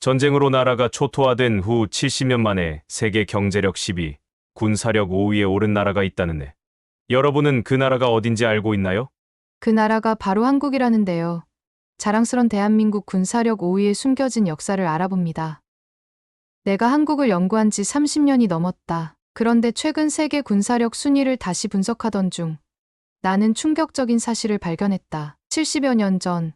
전쟁으로 나라가 초토화된 후 70년 만에 세계 경제력 10위, 군사력 5위에 오른 나라가 있다는데 여러분은 그 나라가 어딘지 알고 있나요? 그 나라가 바로 한국이라는데요. 자랑스런 대한민국 군사력 5위에 숨겨진 역사를 알아봅니다. 내가 한국을 연구한 지 30년이 넘었다. 그런데 최근 세계 군사력 순위를 다시 분석하던 중 나는 충격적인 사실을 발견했다. 70여 년 전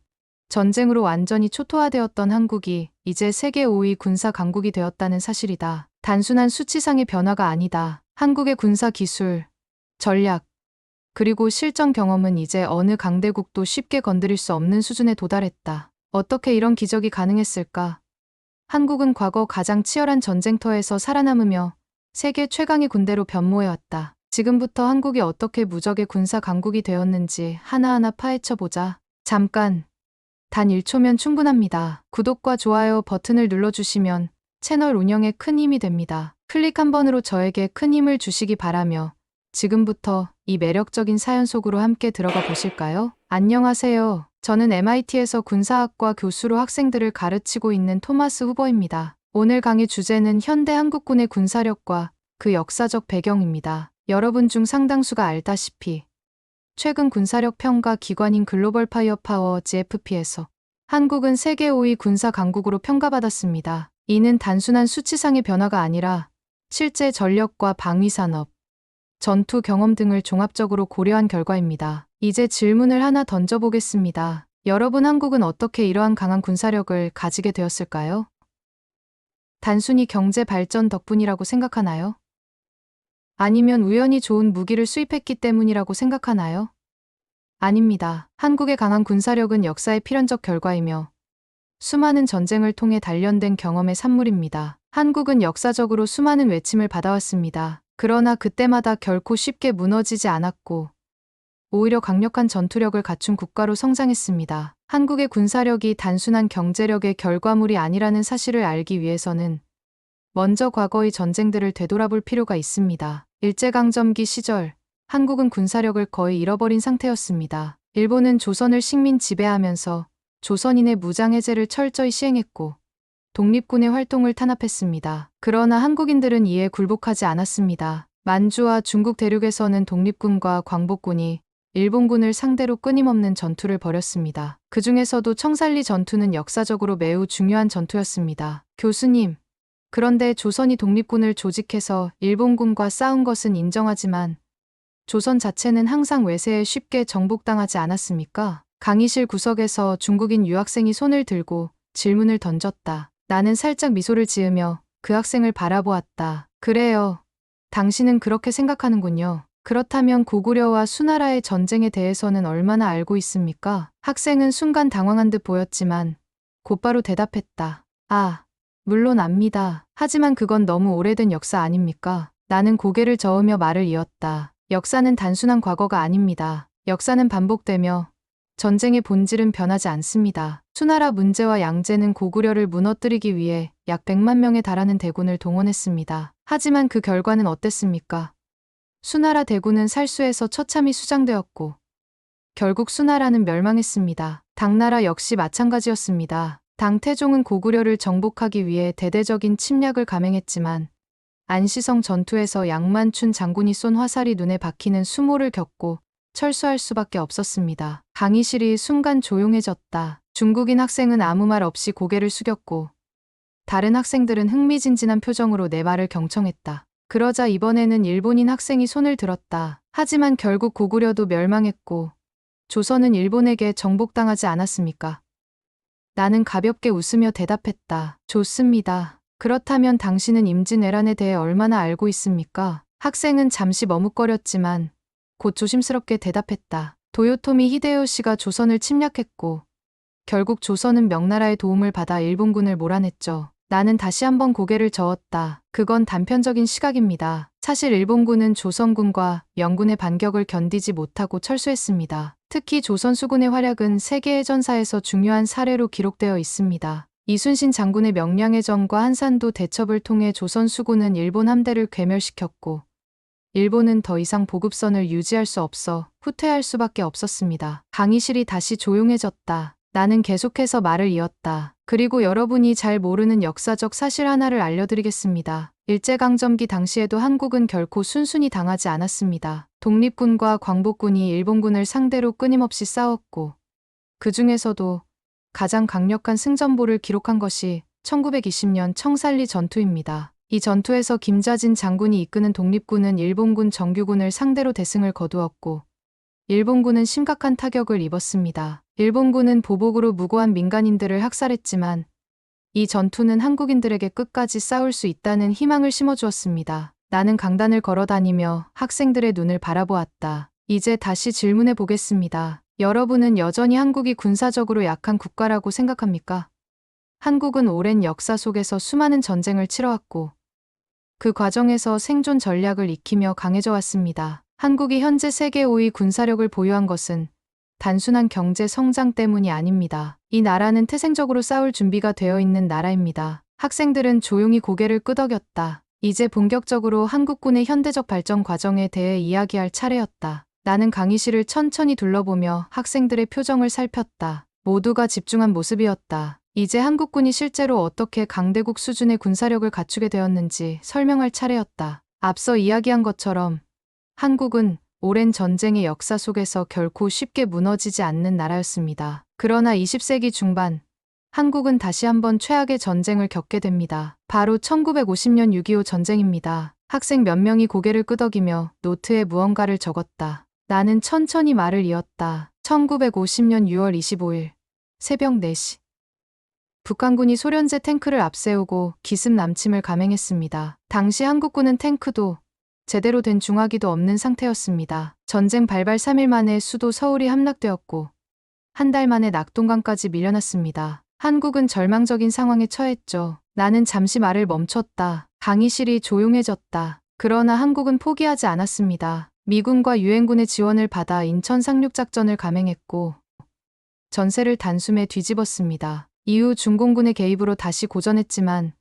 전쟁으로 완전히 초토화되었던 한국이 이제 세계 5위 군사 강국이 되었다는 사실이다. 단순한 수치상의 변화가 아니다. 한국의 군사 기술, 전략, 그리고 실전 경험은 이제 어느 강대국도 쉽게 건드릴 수 없는 수준에 도달했다. 어떻게 이런 기적이 가능했을까? 한국은 과거 가장 치열한 전쟁터에서 살아남으며 세계 최강의 군대로 변모해왔다. 지금부터 한국이 어떻게 무적의 군사 강국이 되었는지 하나하나 파헤쳐보자. 잠깐, 단 1초면 충분합니다. 구독과 좋아요 버튼을 눌러주시면 채널 운영에 큰 힘이 됩니다. 클릭 한 번으로 저에게 큰 힘을 주시기 바라며 지금부터 이 매력적인 사연 속으로 함께 들어가 보실까요? 안녕하세요. 저는 MIT에서 군사학과 교수로 학생들을 가르치고 있는 토마스 후버입니다. 오늘 강의 주제는 현대 한국군의 군사력과 그 역사적 배경입니다. 여러분 중 상당수가 알다시피 최근 군사력 평가 기관인 글로벌 파이어파워 GFP에서 한국은 세계 5위 군사 강국으로 평가받았습니다. 이는 단순한 수치상의 변화가 아니라 실제 전력과 방위 산업, 전투 경험 등을 종합적으로 고려한 결과입니다. 이제 질문을 하나 던져보겠습니다. 여러분, 한국은 어떻게 이러한 강한 군사력을 가지게 되었을까요? 단순히 경제 발전 덕분이라고 생각하나요? 아니면 우연히 좋은 무기를 수입했기 때문이라고 생각하나요? 아닙니다. 한국의 강한 군사력은 역사의 필연적 결과이며 수많은 전쟁을 통해 단련된 경험의 산물입니다. 한국은 역사적으로 수많은 외침을 받아왔습니다. 그러나 그때마다 결코 쉽게 무너지지 않았고 오히려 강력한 전투력을 갖춘 국가로 성장했습니다. 한국의 군사력이 단순한 경제력의 결과물이 아니라는 사실을 알기 위해서는 먼저 과거의 전쟁들을 되돌아볼 필요가 있습니다. 일제강점기 시절 한국은 군사력을 거의 잃어버린 상태였습니다. 일본은 조선을 식민 지배하면서 조선인의 무장해제를 철저히 시행했고 독립군의 활동을 탄압했습니다. 그러나 한국인들은 이에 굴복하지 않았습니다. 만주와 중국 대륙에서는 독립군과 광복군이 일본군을 상대로 끊임없는 전투를 벌였습니다. 그 중에서도 청산리 전투는 역사적으로 매우 중요한 전투였습니다. 교수님, 그런데 조선이 독립군을 조직해서 일본군과 싸운 것은 인정하지만 조선 자체는 항상 외세에 쉽게 정복당하지 않았습니까? 강의실 구석에서 중국인 유학생이 손을 들고 질문을 던졌다. 나는 살짝 미소를 지으며 그 학생을 바라보았다. 그래요. 당신은 그렇게 생각하는군요. 그렇다면 고구려와 수나라의 전쟁에 대해서는 얼마나 알고 있습니까? 학생은 순간 당황한 듯 보였지만 곧바로 대답했다. 아, 물론 압니다. 하지만 그건 너무 오래된 역사 아닙니까? 나는 고개를 저으며 말을 이었다. 역사는 단순한 과거가 아닙니다. 역사는 반복되며 전쟁의 본질은 변하지 않습니다. 수나라 문제와 양제는 고구려를 무너뜨리기 위해 약 100만 명에 달하는 대군을 동원했습니다. 하지만 그 결과는 어땠습니까? 수나라 대군은 살수에서 처참히 수장되었고 결국 수나라는 멸망했습니다. 당나라 역시 마찬가지였습니다. 당태종은 고구려를 정복하기 위해 대대적인 침략을 감행했지만 안시성 전투에서 양만춘 장군이 쏜 화살이 눈에 박히는 수모를 겪고 철수할 수밖에 없었습니다. 강의실이 순간 조용해졌다. 중국인 학생은 아무 말 없이 고개를 숙였고 다른 학생들은 흥미진진한 표정으로 내 말을 경청했다. 그러자 이번에는 일본인 학생이 손을 들었다. 하지만 결국 고구려도 멸망했고 조선은 일본에게 정복당하지 않았습니까? 나는 가볍게 웃으며 대답했다. 좋습니다. 그렇다면 당신은 임진왜란에 대해 얼마나 알고 있습니까? 학생은 잠시 머뭇거렸지만 곧 조심스럽게 대답했다. 도요토미 히데요시가 조선을 침략했고 결국 조선은 명나라의 도움을 받아 일본군을 몰아냈죠. 나는 다시 한번 고개를 저었다. 그건 단편적인 시각입니다. 사실 일본군은 조선군과 명군의 반격을 견디지 못하고 철수했습니다. 특히 조선 수군의 활약은 세계해전사에서 중요한 사례로 기록되어 있습니다. 이순신 장군의 명량해전과 한산도 대첩을 통해 조선 수군은 일본 함대를 괴멸시켰고 일본은 더 이상 보급선을 유지할 수 없어 후퇴할 수밖에 없었습니다. 강의실이 다시 조용해졌다. 나는 계속해서 말을 이었다. 그리고 여러분이 잘 모르는 역사적 사실 하나를 알려드리겠습니다. 일제강점기 당시에도 한국은 결코 순순히 당하지 않았습니다. 독립군과 광복군이 일본군을 상대로 끊임없이 싸웠고 그 중에서도 가장 강력한 승전보를 기록한 것이 1920년 청살리 전투입니다. 이 전투에서 김자진 장군이 이끄는 독립군은 일본군 정규군을 상대로 대승을 거두었고 일본군은 심각한 타격을 입었습니다. 일본군은 보복으로 무고한 민간인들을 학살했지만 이 전투는 한국인들에게 끝까지 싸울 수 있다는 희망을 심어주었습니다. 나는 강단을 걸어다니며 학생들의 눈을 바라보았다. 이제 다시 질문해 보겠습니다. 여러분은 여전히 한국이 군사적으로 약한 국가라고 생각합니까? 한국은 오랜 역사 속에서 수많은 전쟁을 치러왔고 그 과정에서 생존 전략을 익히며 강해져 왔습니다. 한국이 현재 세계 5위 군사력을 보유한 것은 단순한 경제 성장 때문이 아닙니다. 이 나라는 태생적으로 싸울 준비가 되어 있는 나라입니다. 학생들은 조용히 고개를 끄덕였다. 이제 본격적으로 한국군의 현대적 발전 과정에 대해 이야기할 차례였다. 나는 강의실을 천천히 둘러보며 학생들의 표정을 살폈다. 모두가 집중한 모습이었다. 이제 한국군이 실제로 어떻게 강대국 수준의 군사력을 갖추게 되었는지 설명할 차례였다. 앞서 이야기한 것처럼 한국은 오랜 전쟁의 역사 속에서 결코 쉽게 무너지지 않는 나라였습니다. 그러나 20세기 중반, 한국은 다시 한번 최악의 전쟁을 겪게 됩니다. 바로 1950년 6.25 전쟁입니다. 학생 몇 명이 고개를 끄덕이며 노트에 무언가를 적었다. 나는 천천히 말을 이었다. 1950년 6월 25일, 새벽 4시. 북한군이 소련제 탱크를 앞세우고 기습 남침을 감행했습니다. 당시 한국군은 탱크도 제대로 된 중화기도 없는 상태였습니다. 전쟁 발발 3일 만에 수도 서울이 함락되었고 한 달 만에 낙동강까지 밀려났습니다. 한국은 절망적인 상황에 처했죠. 나는 잠시 말을 멈췄다. 강의실이 조용해졌다. 그러나 한국은 포기하지 않았습니다. 미군과 유엔군의 지원을 받아 인천 상륙작전을 감행했고 전세를 단숨에 뒤집었습니다. 이후 중공군의 개입으로 다시 고전했지만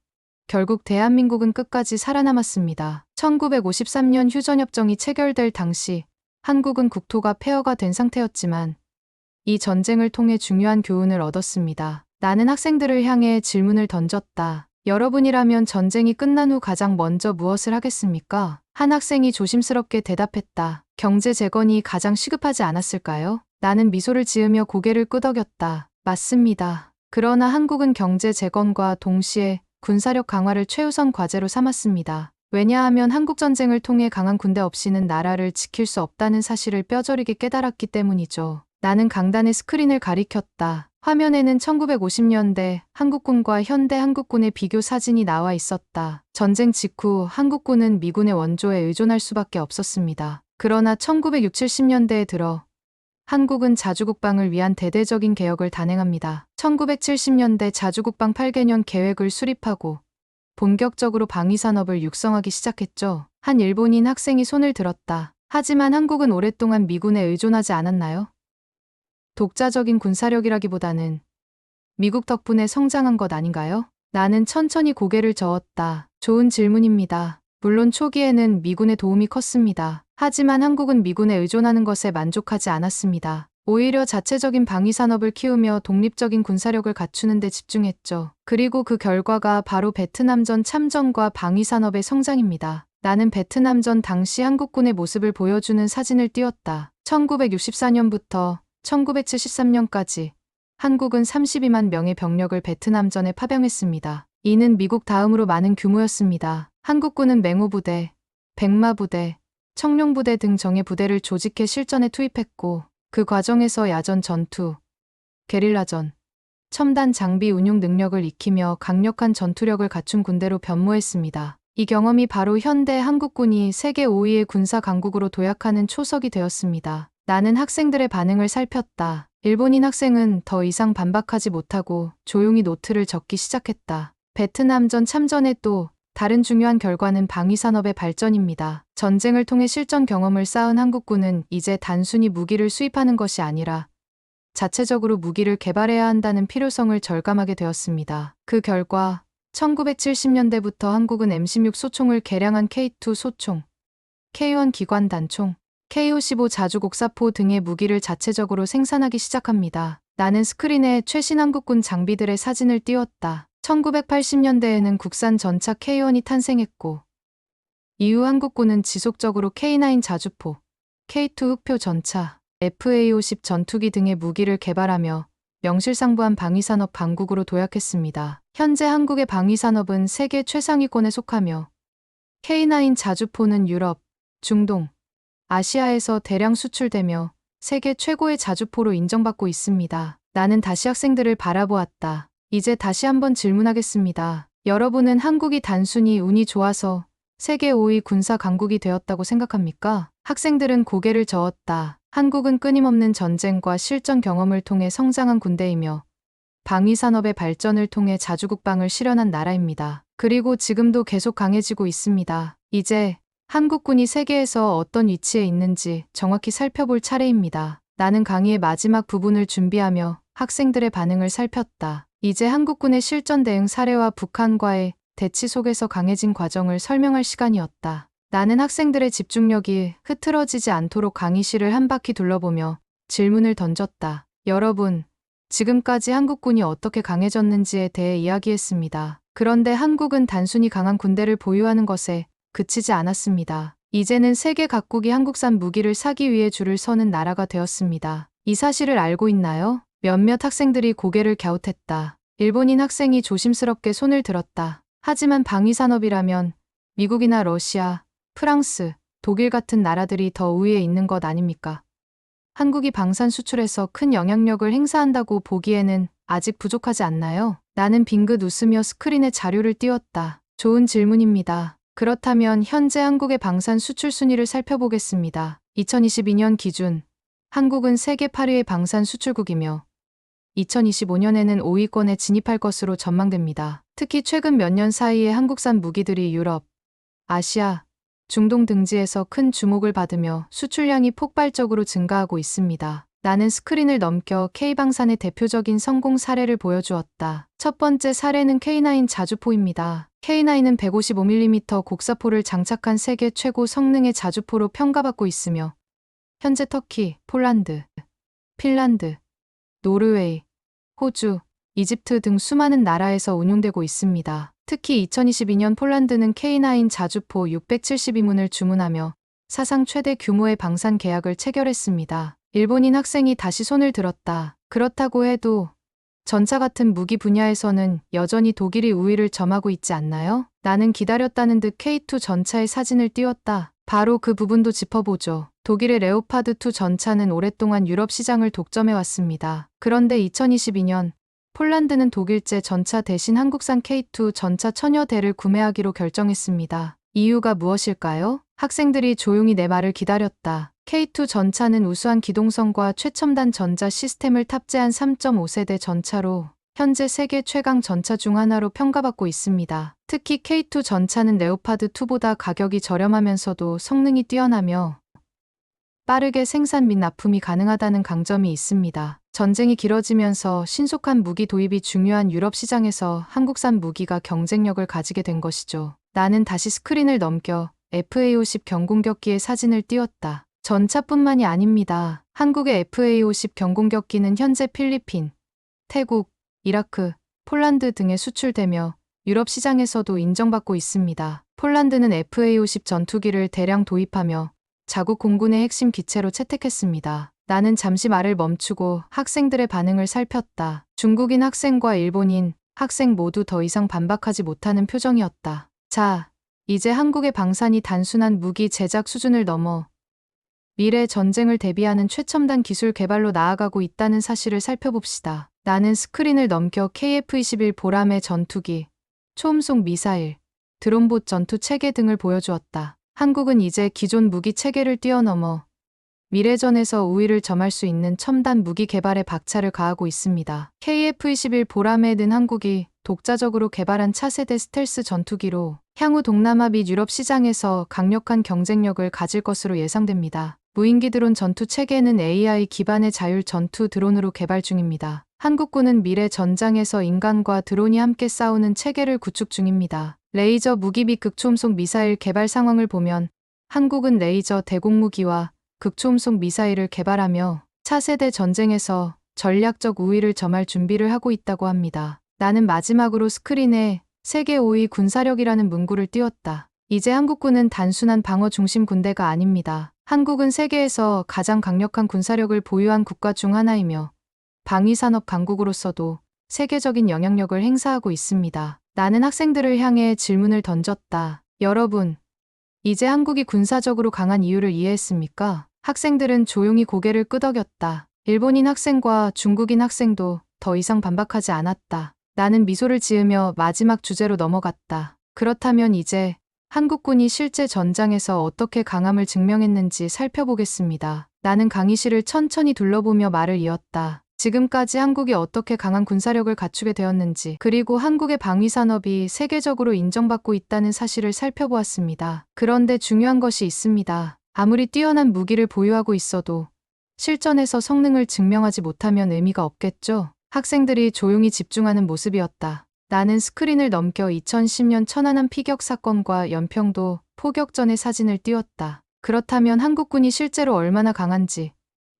결국 대한민국은 끝까지 살아남았습니다. 1953년 휴전협정이 체결될 당시 한국은 국토가 폐허가 된 상태였지만 이 전쟁을 통해 중요한 교훈을 얻었습니다. 나는 학생들을 향해 질문을 던졌다. 여러분이라면 전쟁이 끝난 후 가장 먼저 무엇을 하겠습니까? 한 학생이 조심스럽게 대답했다. 경제 재건이 가장 시급하지 않았을까요? 나는 미소를 지으며 고개를 끄덕였다. 맞습니다. 그러나 한국은 경제 재건과 동시에 군사력 강화를 최우선 과제로 삼았습니다. 왜냐하면 한국전쟁을 통해 강한 군대 없이는 나라를 지킬 수 없다는 사실을 뼈저리게 깨달았기 때문이죠. 나는 강단의 스크린을 가리켰다. 화면에는 1950년대 한국군과 현대 한국군의 비교 사진이 나와 있었다. 전쟁 직후 한국군은 미군의 원조에 의존할 수밖에 없었습니다. 그러나 1960, 70년대에 들어 한국은 자주국방을 위한 대대적인 개혁을 단행합니다. 1970년대 자주국방 8개년 계획을 수립하고 본격적으로 방위산업을 육성하기 시작했죠. 한 일본인 학생이 손을 들었다. 하지만 한국은 오랫동안 미군에 의존하지 않았나요? 독자적인 군사력이라기보다는 미국 덕분에 성장한 것 아닌가요? 나는 천천히 고개를 저었다. 좋은 질문입니다. 물론 초기에는 미군의 도움이 컸습니다. 하지만 한국은 미군에 의존하는 것에 만족하지 않았습니다. 오히려 자체적인 방위산업을 키우며 독립적인 군사력을 갖추는 데 집중했죠. 그리고 그 결과가 바로 베트남전 참전과 방위산업의 성장입니다. 나는 베트남전 당시 한국군의 모습을 보여주는 사진을 띄웠다. 1964년부터 1973년까지 한국은 32만 명의 병력을 베트남전에 파병했습니다. 이는 미국 다음으로 많은 규모였습니다. 한국군은 맹호부대, 백마부대, 청룡부대 등 정예 부대를 조직해 실전에 투입했고 그 과정에서 야전 전투, 게릴라전, 첨단 장비 운용 능력을 익히며 강력한 전투력을 갖춘 군대로 변모했습니다. 이 경험이 바로 현대 한국군이 세계 5위의 군사 강국으로 도약하는 초석이 되었습니다. 나는 학생들의 반응을 살폈다. 일본인 학생은 더 이상 반박하지 못하고 조용히 노트를 적기 시작했다. 베트남전 참전의 또 다른 중요한 결과는 방위산업의 발전입니다. 전쟁을 통해 실전 경험을 쌓은 한국군은 이제 단순히 무기를 수입하는 것이 아니라 자체적으로 무기를 개발해야 한다는 필요성을 절감하게 되었습니다. 그 결과 1970년대부터 한국은 M16 소총을 개량한 K2 소총, K1 기관 단총, K55 자주곡사포 등의 무기를 자체적으로 생산하기 시작합니다. 나는 스크린에 최신 한국군 장비들의 사진을 띄웠다. 1980년대에는 국산 전차 K1이 탄생했고, 이후 한국군은 지속적으로 K9 자주포, K2 흑표 전차, FA-50 전투기 등의 무기를 개발하며 명실상부한 방위산업 강국으로 도약했습니다. 현재 한국의 방위산업은 세계 최상위권에 속하며 K9 자주포는 유럽, 중동, 아시아에서 대량 수출되며 세계 최고의 자주포로 인정받고 있습니다. 나는 다시 학생들을 바라보았다. 이제 다시 한번 질문하겠습니다. 여러분은 한국이 단순히 운이 좋아서 세계 5위 군사 강국이 되었다고 생각합니까? 학생들은 고개를 저었다. 한국은 끊임없는 전쟁과 실전 경험을 통해 성장한 군대이며 방위산업의 발전을 통해 자주국방을 실현한 나라입니다. 그리고 지금도 계속 강해지고 있습니다. 이제 한국군이 세계에서 어떤 위치에 있는지 정확히 살펴볼 차례입니다. 나는 강의의 마지막 부분을 준비하며 학생들의 반응을 살폈다. 이제 한국군의 실전 대응 사례와 북한과의 대치 속에서 강해진 과정을 설명할 시간이었다. 나는 학생들의 집중력이 흐트러지지 않도록 강의실을 한 바퀴 둘러보며 질문을 던졌다. 여러분, 지금까지 한국군이 어떻게 강해졌는지에 대해 이야기했습니다. 그런데 한국은 단순히 강한 군대를 보유하는 것에 그치지 않았습니다. 이제는 세계 각국이 한국산 무기를 사기 위해 줄을 서는 나라가 되었습니다. 이 사실을 알고 있나요? 몇몇 학생들이 고개를 갸웃했다. 일본인 학생이 조심스럽게 손을 들었다. 하지만 방위산업이라면 미국이나 러시아, 프랑스, 독일 같은 나라들이 더 우위에 있는 것 아닙니까? 한국이 방산 수출에서 큰 영향력을 행사한다고 보기에는 아직 부족하지 않나요? 나는 빙긋 웃으며 스크린에 자료를 띄웠다. 좋은 질문입니다. 그렇다면 현재 한국의 방산 수출 순위를 살펴보겠습니다. 2022년 기준 한국은 세계 8위의 방산 수출국이며 2025년에는 5위권에 진입할 것으로 전망됩니다. 특히 최근 몇 년 사이에 한국산 무기들이 유럽, 아시아, 중동 등지에서 큰 주목을 받으며 수출량이 폭발적으로 증가하고 있습니다. 나는 스크린을 넘겨 K방산의 대표적인 성공 사례를 보여주었다. 첫 번째 사례는 K9 자주포입니다. K9은 155mm 곡사포를 장착한 세계 최고 성능의 자주포로 평가받고 있으며 현재 터키, 폴란드, 핀란드, 노르웨이, 호주, 이집트 등 수많은 나라에서 운용되고 있습니다. 특히 2022년 폴란드는 K9 자주포 672문을 주문하며 사상 최대 규모의 방산 계약을 체결했습니다. 일본인 학생이 다시 손을 들었다. 그렇다고 해도 전차 같은 무기 분야에서는 여전히 독일이 우위를 점하고 있지 않나요? 나는 기다렸다는 듯 K2 전차의 사진을 띄웠다. 바로 그 부분도 짚어보죠. 독일의 레오파드2 전차는 오랫동안 유럽 시장을 독점해왔습니다. 그런데 2022년 폴란드는 독일제 전차 대신 한국산 K2 전차 1000여 대를 구매하기로 결정했습니다. 이유가 무엇일까요? 학생들이 조용히 내 말을 기다렸다. K2 전차는 우수한 기동성과 최첨단 전자 시스템을 탑재한 3.5세대 전차로 현재 세계 최강 전차 중 하나로 평가받고 있습니다. 특히 K2 전차는 레오파드2보다 가격이 저렴하면서도 성능이 뛰어나며 빠르게 생산 및 납품이 가능하다는 강점이 있습니다. 전쟁이 길어지면서 신속한 무기 도입이 중요한 유럽 시장에서 한국산 무기가 경쟁력을 가지게 된 것이죠. 나는 다시 스크린을 넘겨 FA-50 경공격기의 사진을 띄웠다. 전차뿐만이 아닙니다. 한국의 FA-50 경공격기는 현재 필리핀, 태국, 이라크, 폴란드 등에 수출되며 유럽 시장에서도 인정받고 있습니다. 폴란드는 FA-50 전투기를 대량 도입하며 자국 공군의 핵심 기체로 채택했습니다. 나는 잠시 말을 멈추고 학생들의 반응을 살폈다. 중국인 학생과 일본인 학생 모두 더 이상 반박하지 못하는 표정이었다. 자, 이제 한국의 방산이 단순한 무기 제작 수준을 넘어 미래 전쟁을 대비하는 최첨단 기술 개발로 나아가고 있다는 사실을 살펴봅시다. 나는 스크린을 넘겨 KF-21 보람의 전투기, 초음속 미사일, 드론봇 전투 체계 등을 보여주었다. 한국은 이제 기존 무기 체계를 뛰어넘어 미래전에서 우위를 점할 수 있는 첨단 무기 개발에 박차를 가하고 있습니다. KF-21 보람에 든 한국이 독자적으로 개발한 차세대 스텔스 전투기로 향후 동남아 및 유럽 시장에서 강력한 경쟁력을 가질 것으로 예상됩니다. 무인기 드론 전투 체계는 AI 기반의 자율 전투 드론으로 개발 중입니다. 한국군은 미래 전장에서 인간과 드론이 함께 싸우는 체계를 구축 중입니다. 레이저 무기 및 극초음속 미사일 개발 상황을 보면 한국은 레이저 대공무기와 극초음속 미사일을 개발하며 차세대 전쟁에서 전략적 우위를 점할 준비를 하고 있다고 합니다. 나는 마지막으로 스크린에 세계 5위 군사력이라는 문구를 띄웠다. 이제 한국군은 단순한 방어 중심 군대가 아닙니다. 한국은 세계에서 가장 강력한 군사력을 보유한 국가 중 하나이며 방위산업 강국으로서도 세계적인 영향력을 행사하고 있습니다. 나는 학생들을 향해 질문을 던졌다. 여러분, 이제 한국이 군사적으로 강한 이유를 이해했습니까? 학생들은 조용히 고개를 끄덕였다. 일본인 학생과 중국인 학생도 더 이상 반박하지 않았다. 나는 미소를 지으며 마지막 주제로 넘어갔다. 그렇다면 이제 한국군이 실제 전장에서 어떻게 강함을 증명했는지 살펴보겠습니다. 나는 강의실을 천천히 둘러보며 말을 이었다. 지금까지 한국이 어떻게 강한 군사력을 갖추게 되었는지, 그리고 한국의 방위산업이 세계적으로 인정받고 있다는 사실을 살펴보았습니다. 그런데 중요한 것이 있습니다. 아무리 뛰어난 무기를 보유하고 있어도 실전에서 성능을 증명하지 못하면 의미가 없겠죠? 학생들이 조용히 집중하는 모습이었다. 나는 스크린을 넘겨 2010년 천안함 피격 사건과 연평도 포격전의 사진을 띄웠다. 그렇다면 한국군이 실제로 얼마나 강한지,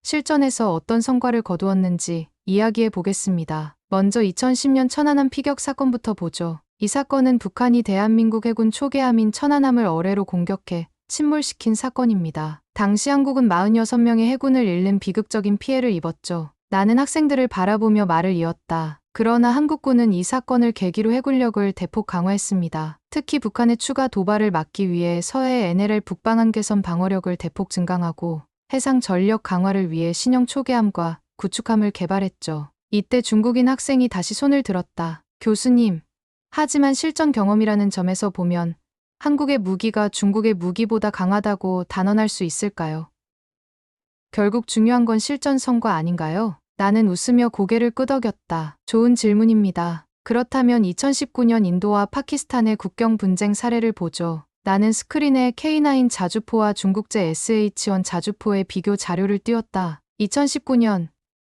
실전에서 어떤 성과를 거두었는지 이야기해 보겠습니다. 먼저 2010년 천안함 피격 사건부터 보죠. 이 사건은 북한이 대한민국 해군 초계함인 천안함을 어뢰로 공격해 침몰시킨 사건입니다. 당시 한국은 46명의 해군을 잃는 비극적인 피해를 입었죠. 나는 학생들을 바라보며 말을 이었다. 그러나 한국군은 이 사건을 계기로 해군력을 대폭 강화했습니다. 특히 북한의 추가 도발을 막기 위해 서해 NLL 북방한계선 방어력을 대폭 증강하고 해상 전력 강화를 위해 신형 초계함과 구축함을 개발했죠. 이때 중국인 학생이 다시 손을 들었다. 교수님, 하지만 실전 경험이라는 점에서 보면 한국의 무기가 중국의 무기보다 강하다고 단언할 수 있을까요? 결국 중요한 건 실전 성과 아닌가요? 나는 웃으며 고개를 끄덕였다. 좋은 질문입니다. 그렇다면 2019년 인도와 파키스탄의 국경 분쟁 사례를 보죠. 나는 스크린에 K9 자주포와 중국제 SH-1 자주포의 비교 자료를 띄웠다. 2019년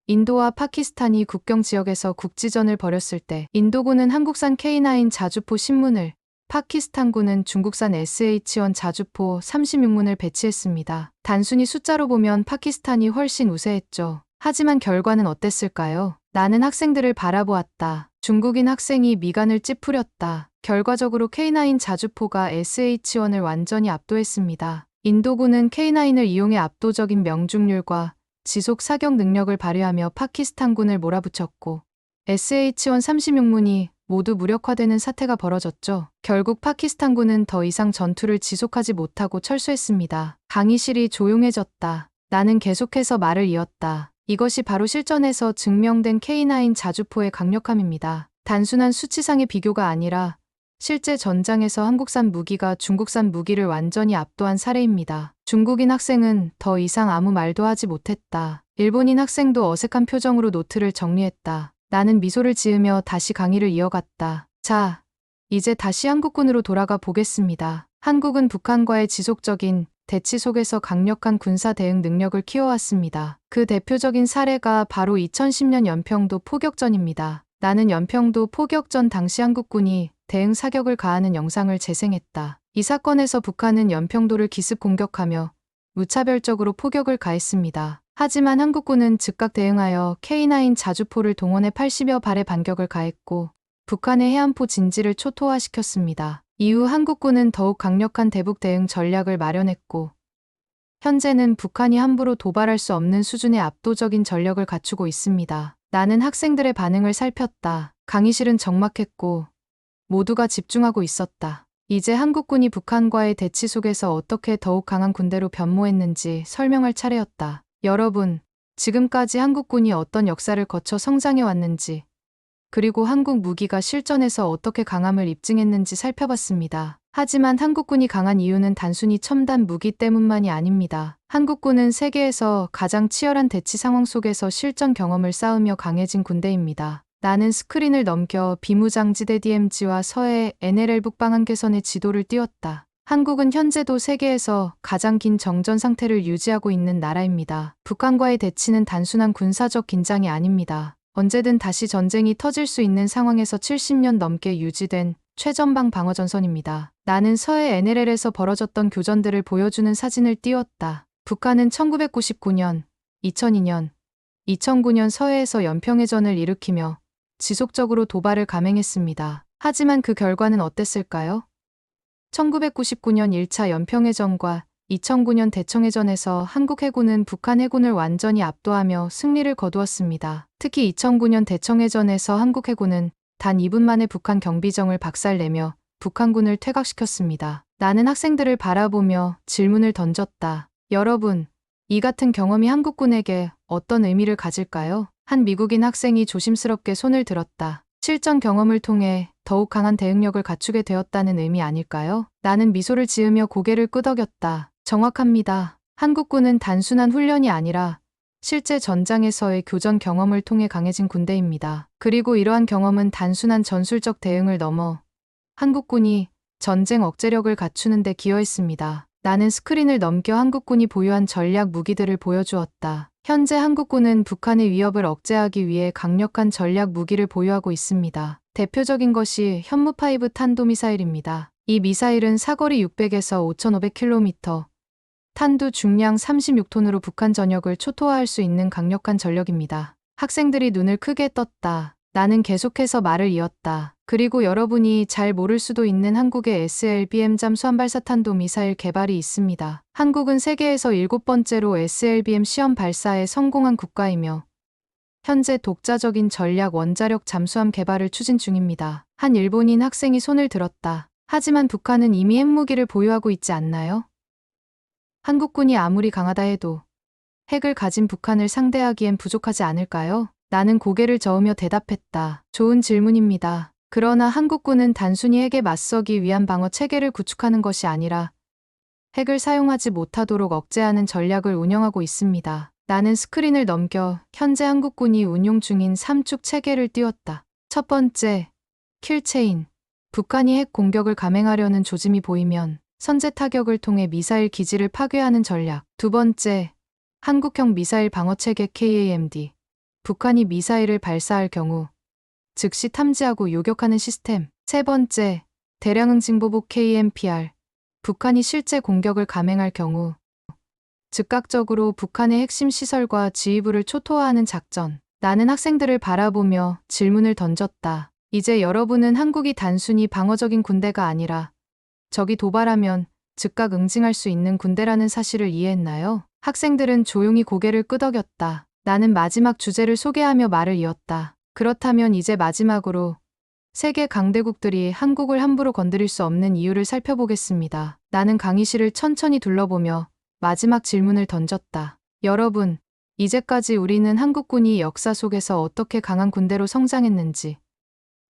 인도와 파키스탄이 국경 지역에서 국지전을 벌였을 때 인도군은 한국산 K9 자주포 10문을, 파키스탄군은 중국산 SH-1 자주포 36문을 배치했습니다. 단순히 숫자로 보면 파키스탄이 훨씬 우세했죠. 하지만 결과는 어땠을까요? 나는 학생들을 바라보았다. 중국인 학생이 미간을 찌푸렸다. 결과적으로 K9 자주포가 SH-1을 완전히 압도했습니다. 인도군은 K9을 이용해 압도적인 명중률과 지속 사격 능력을 발휘하며 파키스탄군을 몰아붙였고 SH-1 36문이 모두 무력화되는 사태가 벌어졌죠. 결국 파키스탄군은 더 이상 전투를 지속하지 못하고 철수했습니다. 강의실이 조용해졌다. 나는 계속해서 말을 이었다. 이것이 바로 실전에서 증명된 K9 자주포의 강력함입니다. 단순한 수치상의 비교가 아니라 실제 전장에서 한국산 무기가 중국산 무기를 완전히 압도한 사례입니다. 중국인 학생은 더 이상 아무 말도 하지 못했다. 일본인 학생도 어색한 표정으로 노트를 정리했다. 나는 미소를 지으며 다시 강의를 이어갔다. 자, 이제 다시 한국군으로 돌아가 보겠습니다. 한국은 북한과의 지속적인 대치 속에서 강력한 군사 대응 능력을 키워왔습니다. 그 대표적인 사례가 바로 2010년 연평도 포격전입니다. 나는 연평도 포격전 당시 한국군이 대응 사격을 가하는 영상을 재생했다. 이 사건에서 북한은 연평도를 기습 공격하며 무차별적으로 포격을 가했습니다. 하지만 한국군은 즉각 대응하여 K9 자주포를 동원해 80여 발의 반격을 가했고 북한의 해안포 진지를 초토화시켰습니다. 이후 한국군은 더욱 강력한 대북 대응 전략을 마련했고 현재는 북한이 함부로 도발할 수 없는 수준의 압도적인 전력을 갖추고 있습니다. 나는 학생들의 반응을 살폈다. 강의실은 적막했고 모두가 집중하고 있었다. 이제 한국군이 북한과의 대치 속에서 어떻게 더욱 강한 군대로 변모했는지 설명할 차례였다. 여러분, 지금까지 한국군이 어떤 역사를 거쳐 성장해 왔는지, 그리고 한국 무기가 실전에서 어떻게 강함을 입증했는지 살펴봤습니다. 하지만 한국군이 강한 이유는 단순히 첨단 무기 때문만이 아닙니다. 한국군은 세계에서 가장 치열한 대치 상황 속에서 실전 경험을 쌓으며 강해진 군대입니다. 나는 스크린을 넘겨 비무장지대 DMZ와 서해 NLL 북방한계선의 지도를 띄웠다. 한국은 현재도 세계에서 가장 긴 정전 상태를 유지하고 있는 나라입니다. 북한과의 대치는 단순한 군사적 긴장이 아닙니다. 언제든 다시 전쟁이 터질 수 있는 상황에서 70년 넘게 유지된 최전방 방어전선입니다. 나는 서해 NLL에서 벌어졌던 교전들을 보여주는 사진을 띄웠다. 북한은 1999년, 2002년, 2009년 서해에서 연평해전을 일으키며 지속적으로 도발을 감행했습니다. 하지만 그 결과는 어땠을까요? 1999년 1차 연평해전과 2009년 대청해전에서 한국 해군은 북한 해군을 완전히 압도하며 승리를 거두었습니다. 특히 2009년 대청해전에서 한국 해군은 단 2분 만에 북한 경비정을 박살내며 북한군을 퇴각시켰습니다. 나는 학생들을 바라보며 질문을 던졌다. 여러분, 이 같은 경험이 한국군에게 어떤 의미를 가질까요? 한 미국인 학생이 조심스럽게 손을 들었다. 실전 경험을 통해 더욱 강한 대응력을 갖추게 되었다는 의미 아닐까요? 나는 미소를 지으며 고개를 끄덕였다. 정확합니다. 한국군은 단순한 훈련이 아니라 실제 전장에서의 교전 경험을 통해 강해진 군대입니다. 그리고 이러한 경험은 단순한 전술적 대응을 넘어 한국군이 전쟁 억제력을 갖추는 데 기여했습니다. 나는 스크린을 넘겨 한국군이 보유한 전략 무기들을 보여주었다. 현재 한국군은 북한의 위협을 억제하기 위해 강력한 전략 무기를 보유하고 있습니다. 대표적인 것이 현무5 탄도미사일입니다. 이 미사일은 사거리 600에서 5,500km, 탄두 중량 36톤으로 북한 전역을 초토화할 수 있는 강력한 전력입니다. 학생들이 눈을 크게 떴다. 나는 계속해서 말을 이었다. 그리고 여러분이 잘 모를 수도 있는 한국의 SLBM 잠수함 발사탄도 미사일 개발이 있습니다. 한국은 세계에서 7번째로 SLBM 시험 발사에 성공한 국가이며 현재 독자적인 전략 원자력 잠수함 개발을 추진 중입니다. 한 일본인 학생이 손을 들었다. 하지만 북한은 이미 핵무기를 보유하고 있지 않나요? 한국군이 아무리 강하다 해도 핵을 가진 북한을 상대하기엔 부족하지 않을까요? 나는 고개를 저으며 대답했다. 좋은 질문입니다. 그러나 한국군은 단순히 핵에 맞서기 위한 방어 체계를 구축하는 것이 아니라 핵을 사용하지 못하도록 억제하는 전략을 운영하고 있습니다. 나는 스크린을 넘겨 현재 한국군이 운용 중인 3축 체계를 띄웠다. 첫 번째, 킬체인. 북한이 핵 공격을 감행하려는 조짐이 보이면 선제 타격을 통해 미사일 기지를 파괴하는 전략. 두 번째, 한국형 미사일 방어체계 KAMD. 북한이 미사일을 발사할 경우 즉시 탐지하고 요격하는 시스템. 세 번째, 대량응 징보복 KMPR. 북한이 실제 공격을 감행할 경우 즉각적으로 북한의 핵심 시설과 지휘부를 초토화하는 작전. 나는 학생들을 바라보며 질문을 던졌다. 이제 여러분은 한국이 단순히 방어적인 군대가 아니라 적이 도발하면 즉각 응징할 수 있는 군대라는 사실을 이해했나요? 학생들은 조용히 고개를 끄덕였다. 나는 마지막 주제를 소개하며 말을 이었다. 그렇다면 이제 마지막으로 세계 강대국들이 한국을 함부로 건드릴 수 없는 이유를 살펴보겠습니다. 나는 강의실을 천천히 둘러보며 마지막 질문을 던졌다. 여러분, 이제까지 우리는 한국군이 역사 속에서 어떻게 강한 군대로 성장했는지,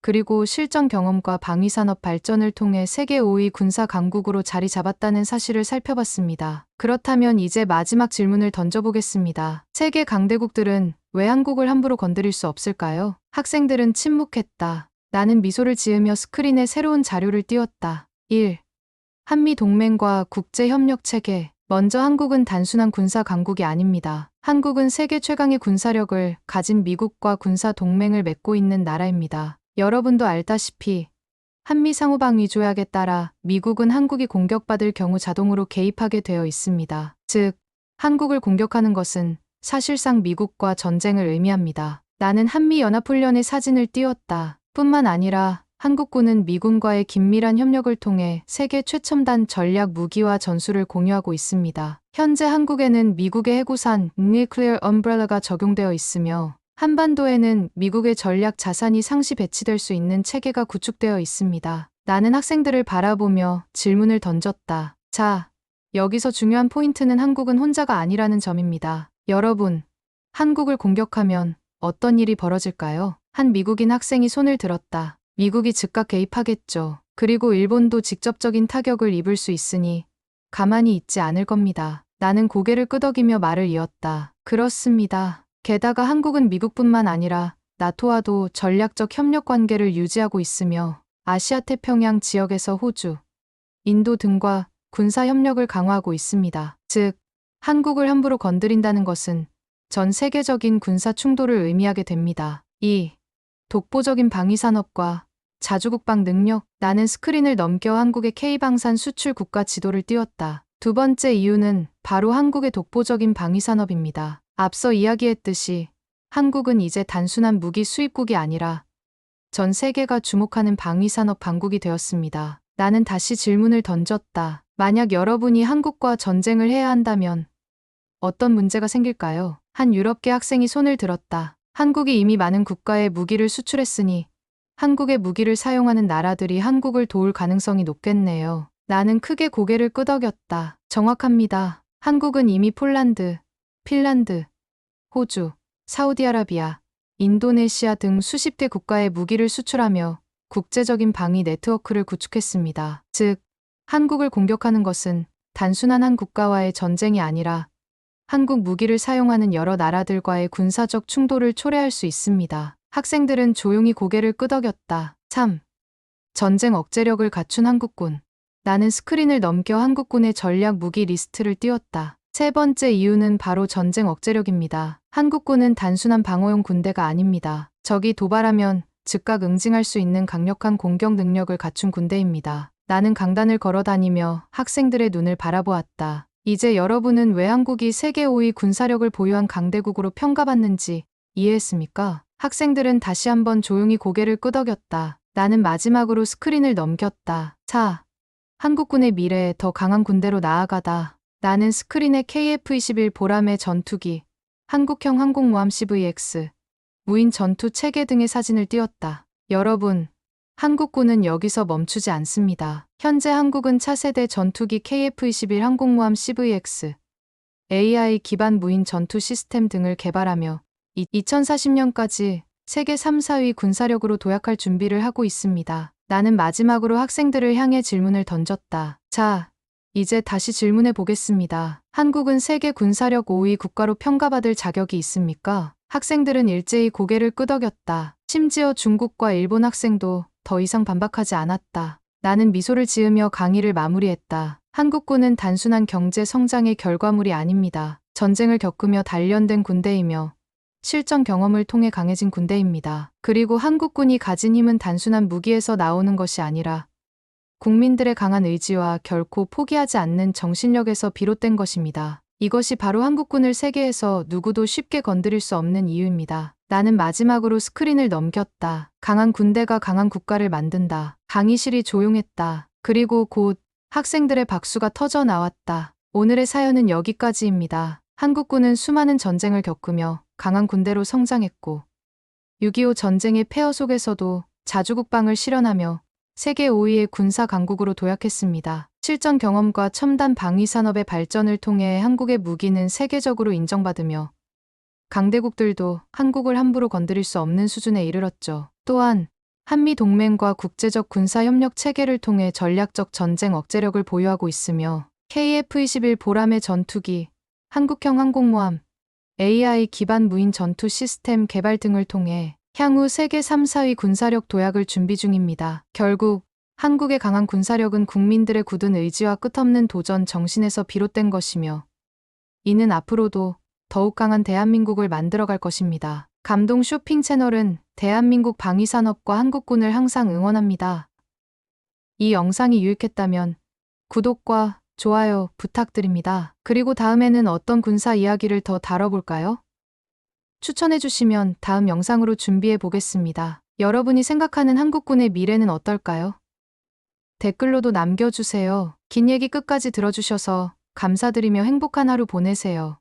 그리고 실전 경험과 방위산업 발전을 통해 세계 5위 군사 강국으로 자리 잡았다는 사실을 살펴봤습니다. 그렇다면 이제 마지막 질문을 던져보겠습니다. 세계 강대국들은 왜 한국을 함부로 건드릴 수 없을까요? 학생들은 침묵했다. 나는 미소를 지으며 스크린에 새로운 자료를 띄웠다. 1. 한미 동맹과 국제 협력 체계. 먼저 한국은 단순한 군사 강국이 아닙니다. 한국은 세계 최강의 군사력을 가진 미국과 군사 동맹을 맺고 있는 나라입니다. 여러분도 알다시피 한미 상호방위 조약에 따라 미국은 한국이 공격받을 경우 자동으로 개입하게 되어 있습니다. 즉, 한국을 공격하는 것은 사실상 미국과 전쟁을 의미합니다. 나는 한미연합훈련의 사진을 띄웠다. 뿐만 아니라 한국군은 미군과의 긴밀한 협력을 통해 세계 최첨단 전략 무기와 전술을 공유하고 있습니다. 현재 한국에는 미국의 해구산 Nuclear Umbrella가 적용되어 있으며 한반도에는 미국의 전략 자산이 상시 배치될 수 있는 체계가 구축되어 있습니다. 나는 학생들을 바라보며 질문을 던졌다. 자, 여기서 중요한 포인트는 한국은 혼자가 아니라는 점입니다. 여러분, 한국을 공격하면 어떤 일이 벌어질까요? 한 미국인 학생이 손을 들었다. 미국이 즉각 개입하겠죠. 그리고 일본도 직접적인 타격을 입을 수 있으니 가만히 있지 않을 겁니다. 나는 고개를 끄덕이며 말을 이었다. 그렇습니다. 게다가 한국은 미국뿐만 아니라 나토와도 전략적 협력 관계를 유지하고 있으며 아시아 태평양 지역에서 호주, 인도 등과 군사 협력을 강화하고 있습니다. 즉, 한국을 함부로 건드린다는 것은 전 세계적인 군사 충돌을 의미하게 됩니다. 2. 독보적인 방위산업과 자주국방 능력. 나는 스크린을 넘겨 한국의 K방산 수출 국가 지도를 띄웠다. 두 번째 이유는 바로 한국의 독보적인 방위산업입니다. 앞서 이야기했듯이 한국은 이제 단순한 무기 수입국이 아니라 전 세계가 주목하는 방위산업 강국이 되었습니다. 나는 다시 질문을 던졌다. 만약 여러분이 한국과 전쟁을 해야 한다면 어떤 문제가 생길까요? 한 유럽계 학생이 손을 들었다. 한국이 이미 많은 국가에 무기를 수출했으니 한국의 무기를 사용하는 나라들이 한국을 도울 가능성이 높겠네요. 나는 크게 고개를 끄덕였다. 정확합니다. 한국은 이미 폴란드, 핀란드, 호주, 사우디아라비아, 인도네시아 등 수십 개 국가에 무기를 수출하며 국제적인 방위 네트워크를 구축했습니다. 즉, 한국을 공격하는 것은 단순한 한 국가와의 전쟁이 아니라 한국 무기를 사용하는 여러 나라들과의 군사적 충돌을 초래할 수 있습니다. 학생들은 조용히 고개를 끄덕였다. 참, 전쟁 억제력을 갖춘 한국군. 나는 스크린을 넘겨 한국군의 전략 무기 리스트를 띄웠다. 세 번째 이유는 바로 전쟁 억제력입니다. 한국군은 단순한 방어용 군대가 아닙니다. 적이 도발하면 즉각 응징할 수 있는 강력한 공격 능력을 갖춘 군대입니다. 나는 강단을 걸어다니며 학생들의 눈을 바라보았다. 이제 여러분은 왜 한국이 세계 5위 군사력을 보유한 강대국으로 평가받는지 이해했습니까? 학생들은 다시 한번 조용히 고개를 끄덕였다. 나는 마지막으로 스크린을 넘겼다. 자, 한국군의 미래에 더 강한 군대로 나아가다. 나는 스크린에 KF-21 보람의 전투기, 한국형 항공모함 CVX, 무인 전투 체계 등의 사진을 띄웠다. 여러분, 한국군은 여기서 멈추지 않습니다. 현재 한국은 차세대 전투기 KF-21 항공모함 CVX, AI 기반 무인 전투 시스템 등을 개발하며 2040년까지 세계 3, 4위 군사력으로 도약할 준비를 하고 있습니다. 나는 마지막으로 학생들을 향해 질문을 던졌다. 자, 이제 다시 질문해 보겠습니다. 한국은 세계 군사력 5위 국가로 평가받을 자격이 있습니까? 학생들은 일제히 고개를 끄덕였다. 심지어 중국과 일본 학생도 더 이상 반박하지 않았다. 나는 미소를 지으며 강의를 마무리했다. 한국군은 단순한 경제 성장의 결과물이 아닙니다. 전쟁을 겪으며 단련된 군대이며 실전 경험을 통해 강해진 군대입니다. 그리고 한국군이 가진 힘은 단순한 무기에서 나오는 것이 아니라 국민들의 강한 의지와 결코 포기하지 않는 정신력에서 비롯된 것입니다. 이것이 바로 한국군을 세계에서 누구도 쉽게 건드릴 수 없는 이유입니다. 나는 마지막으로 스크린을 넘겼다. 강한 군대가 강한 국가를 만든다. 강의실이 조용했다. 그리고 곧 학생들의 박수가 터져 나왔다. 오늘의 사연은 여기까지입니다. 한국군은 수많은 전쟁을 겪으며 강한 군대로 성장했고 6.25 전쟁의 폐허 속에서도 자주국방을 실현하며 세계 5위의 군사 강국으로 도약했습니다. 실전 경험과 첨단 방위 산업의 발전을 통해 한국의 무기는 세계적으로 인정받으며 강대국들도 한국을 함부로 건드릴 수 없는 수준에 이르렀죠. 또한 한미 동맹과 국제적 군사 협력 체계를 통해 전략적 전쟁 억제력을 보유하고 있으며 KF-21 보람의 전투기, 한국형 항공모함, AI 기반 무인 전투 시스템 개발 등을 통해 향후 세계 3, 4위 군사력 도약을 준비 중입니다. 결국 한국의 강한 군사력은 국민들의 굳은 의지와 끝없는 도전 정신에서 비롯된 것이며 이는 앞으로도 더욱 강한 대한민국을 만들어갈 것입니다. 감동 쇼핑 채널은 대한민국 방위산업과 한국군을 항상 응원합니다. 이 영상이 유익했다면 구독과 좋아요 부탁드립니다. 그리고 다음에는 어떤 군사 이야기를 더 다뤄볼까요? 추천해주시면 다음 영상으로 준비해 보겠습니다. 여러분이 생각하는 한국군의 미래는 어떨까요? 댓글로도 남겨주세요. 긴 얘기 끝까지 들어주셔서 감사드리며 행복한 하루 보내세요.